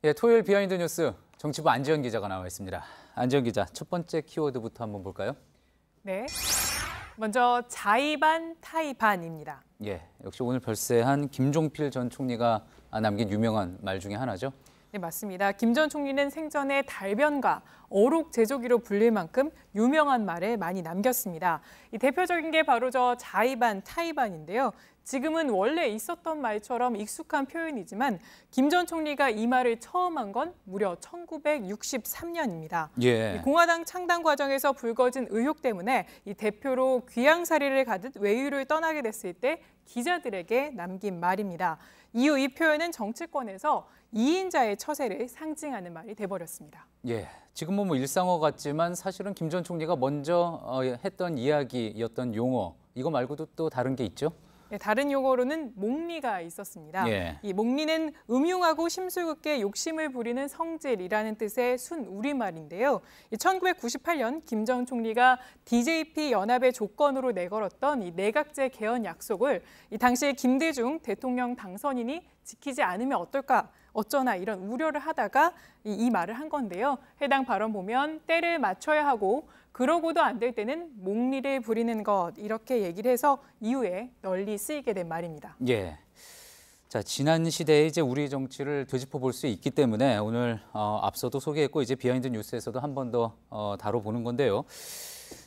예, 토요일 비하인드 뉴스 정치부 안지연 기자가 나와 있습니다. 안지연 기자, 첫 번째 키워드부터 한번 볼까요? 네, 먼저 자의반 타의반입니다. 예, 역시 오늘 별세한 김종필 전 총리가 남긴 유명한 말 중에 하나죠. 네, 맞습니다. 김 전 총리는 생전에 달변가, 어록 제조기로 불릴 만큼 유명한 말을 많이 남겼습니다. 이 대표적인 게 바로 저 자의반, 타의반인데요. 지금은 원래 있었던 말처럼 익숙한 표현이지만 김 전 총리가 이 말을 처음 한 건 무려 1963년입니다. 예. 공화당 창당 과정에서 불거진 의혹 때문에 이 대표로 귀양살이를 가듯 외유를 떠나게 됐을 때 기자들에게 남긴 말입니다. 이후 이 표현은 정치권에서 2인자의 처세를 상징하는 말이 돼버렸습니다. 예, 지금은 뭐 일상어 같지만 사실은 김 전 총리가 먼저 했던 이야기였던 용어, 이거 말고도 또 다른 게 있죠? 네, 다른 용어로는 목리가 있었습니다. 예. 이 목리는 음흉하고 심술궂게 욕심을 부리는 성질이라는 뜻의 순 우리말인데요. 1998년 김 전 총리가 DJP 연합의 조건으로 내걸었던 이 내각제 개헌 약속을 이 당시 김대중 대통령 당선인이 지키지 않으면 어떨까, 어쩌나 이런 우려를 하다가 이 말을 한 건데요. 해당 발언 보면 때를 맞춰야 하고 그러고도 안 될 때는 목리를 부리는 것, 이렇게 얘기를 해서 이후에 널리 쓰이게 된 말입니다. 예. 자, 지난 시대에 이제 우리 정치를 되짚어 볼 수 있기 때문에 오늘 앞서도 소개했고 이제 비하인드 뉴스에서도 한 번 더 다뤄보는 건데요.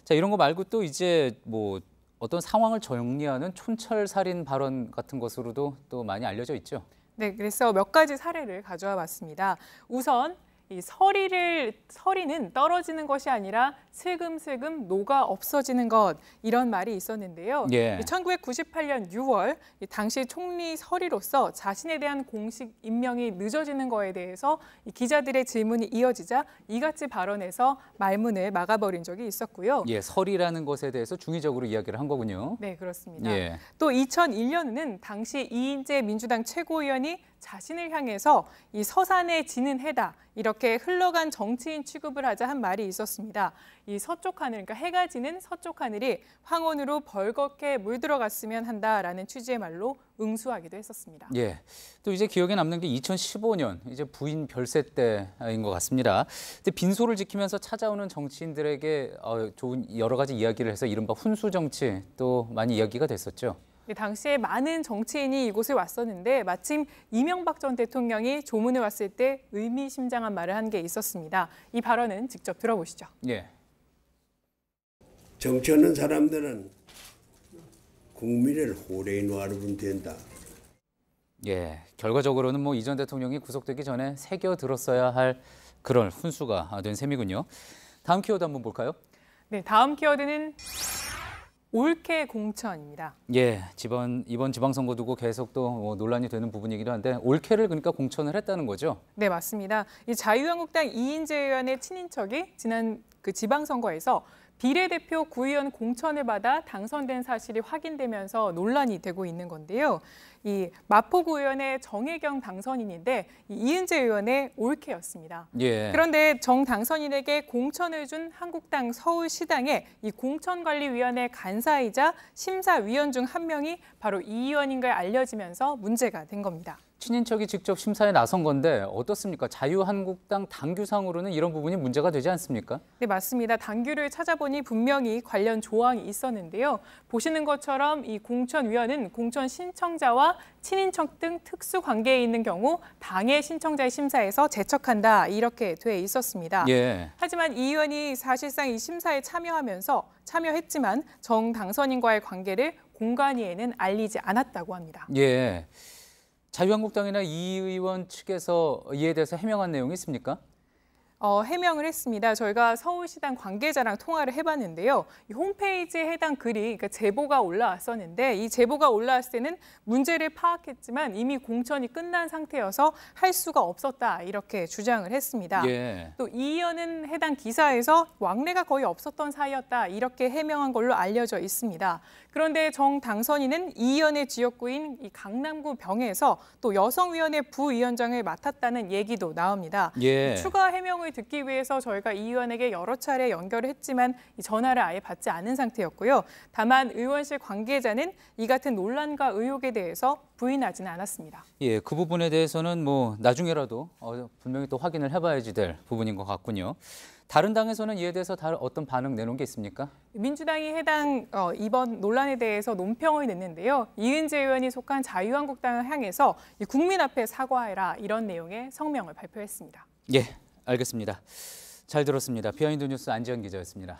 자, 이런 거 말고 또 이제 뭐 어떤 상황을 정리하는 촌철살인 발언 같은 것으로도 또 많이 알려져 있죠. 네, 그래서 몇 가지 사례를 가져와 봤습니다. 우선 이 서리는 떨어지는 것이 아니라 슬금슬금 녹아 없어지는 것, 이런 말이 있었는데요. 예. 1998년 6월 당시 총리 서리로서 자신에 대한 공식 임명이 늦어지는 거에 대해서 기자들의 질문이 이어지자 이같이 발언해서 말문을 막아버린 적이 있었고요. 예, 설이라는 것에 대해서 중의적으로 이야기를 한 거군요. 네, 그렇습니다. 예. 또 2001년에는 당시 이인재 민주당 최고위원이 자신을 향해서 이 서산에 지는 해다, 이렇게 흘러간 정치인 취급을 하자 한 말이 있었습니다. 이 서쪽 하늘, 그러니까 해가 지는 서쪽 하늘이 황혼으로 벌겋게 물들어갔으면 한다라는 취지의 말로 응수하기도 했었습니다. 예. 또 이제 기억에 남는 게 2015년 이제 부인 별세 때인 것 같습니다. 근데 빈소를 지키면서 찾아오는 정치인들에게 좋은 여러 가지 이야기를 해서 이른바 훈수 정치 또 많이 이야기가 됐었죠. 당시에 많은 정치인이 이곳에 왔었는데 마침 이명박 전 대통령이 조문에 왔을 때 의미심장한 말을 한 게 있었습니다. 이 발언은 직접 들어보시죠. 예. 정치하는 사람들은 국민을 호래에 놓아두면 된다. 예. 결과적으로는 뭐 이 전 대통령이 구속되기 전에 새겨 들었어야 할 그런 훈수가 된 셈이군요. 다음 키워드 한번 볼까요? 네, 다음 키워드는 올케 공천입니다. 예, 이번 지방선거 두고 계속 또 논란이 되는 부분이기도 한데 올케를 그러니까 공천을 했다는 거죠? 네, 맞습니다. 이 자유한국당 이인재 의원의 친인척이 지난 그 지방선거에서 비례대표 구의원 공천을 받아 당선된 사실이 확인되면서 논란이 되고 있는 건데요. 이 마포구의원의 정혜경 당선인인데 이인재 의원의 올케였습니다. 예. 그런데 정 당선인에게 공천을 준 한국당 서울시당의 이 공천관리위원회 간사이자 심사위원 중 한 명이 바로 이 의원인 걸 알려지면서 문제가 된 겁니다. 친인척이 직접 심사에 나선 건데 어떻습니까? 자유한국당 당규상으로는 이런 부분이 문제가 되지 않습니까? 네, 맞습니다. 당규를 찾아보니 분명히 관련 조항이 있었는데요. 보시는 것처럼 이 공천위원은 공천 신청자와 친인척 등 특수 관계에 있는 경우 당의 신청자의 심사에서 제척한다, 이렇게 돼 있었습니다. 예. 하지만 이 의원이 사실상 이 심사에 참여했지만 정 당선인과의 관계를 공관위에는 알리지 않았다고 합니다. 예. 자유한국당이나 이 의원 측에서 이에 대해서 해명한 내용이 있습니까? 해명을 했습니다. 저희가 서울시당 관계자랑 통화를 해봤는데요. 이 홈페이지에 해당 글이, 그러니까 제보가 올라왔었는데 이 제보가 올라왔을 때는 문제를 파악했지만 이미 공천이 끝난 상태여서 할 수가 없었다, 이렇게 주장을 했습니다. 예. 또 이 의원은 해당 기사에서 왕래가 거의 없었던 사이였다, 이렇게 해명한 걸로 알려져 있습니다. 그런데 정 당선인은 이 의원의 지역구인 이 강남구 병에서 또 여성위원회 부위원장을 맡았다는 얘기도 나옵니다. 예. 추가 해명을 내용을 듣기 위해서 저희가 이 의원에게 여러 차례 연결을 했지만 이 전화를 아예 받지 않은 상태였고요. 다만 의원실 관계자는 이 같은 논란과 의혹에 대해서 부인하지는 않았습니다. 예, 그 부분에 대해서는 뭐 나중에라도 분명히 또 확인을 해봐야지 될 부분인 것 같군요. 다른 당에서는 이에 대해서 어떤 반응 내놓은 게 있습니까? 민주당이 해당 이번 논란에 대해서 논평을 냈는데요. 이은재 의원이 속한 자유한국당을 향해서 국민 앞에 사과해라 이런 내용의 성명을 발표했습니다. 예, 알겠습니다. 잘 들었습니다. 비하인드 뉴스 안지현 기자였습니다.